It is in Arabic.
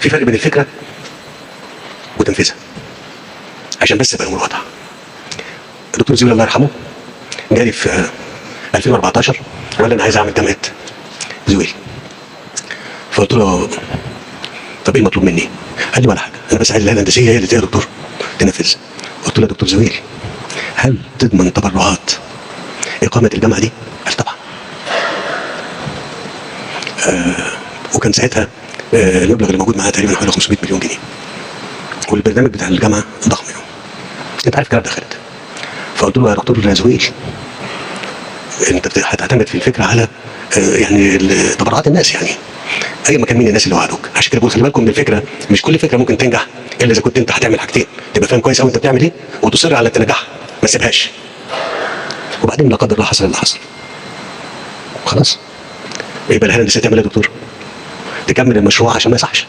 في فرق بين الفكره وتنفيذها، عشان بس يبقى الامور واضحه. الدكتور زويل الله يرحمه جالي في 2014 وقال لي انا عايز اعمل جامعه زويل. فقلت له طب ايه المطلوب مني؟ قال لي ولا حاجه، انا بس عايز الهيئه الهندسيه هي اللي يا دكتور تنفذ. قلت له يا دكتور زويل هل تضمن تبرعات اقامه الجامعه دي؟ قال طبعا. وكان ساعتها المبلغ اللي موجود معاه تقريبا حوالي 500 مليون جنيه، والبرنامج بتاع الجامعه ضخم يعني. انت عارف الكلام ده خالد. فقلت له يا دكتور زويل انت هتعتمد في الفكره على يعني تبرعات الناس، يعني اي مكان مين الناس اللي وعدوك. عشان كده بقول خلي بالكم من الفكره، مش كل فكره ممكن تنجح الا اذا كنت انت هتعمل حاجتين، تبقى فاهم كويس قوي انت بتعمل ايه وتصر على تنجحها ما تسيبهاش. وبعدين لا قدر الله حصل اللي حصل خلاص، يبقى الهيئه الهندسيه تعمل ايه يا دكتور؟ تكمل المشروع عشان ما يصحش.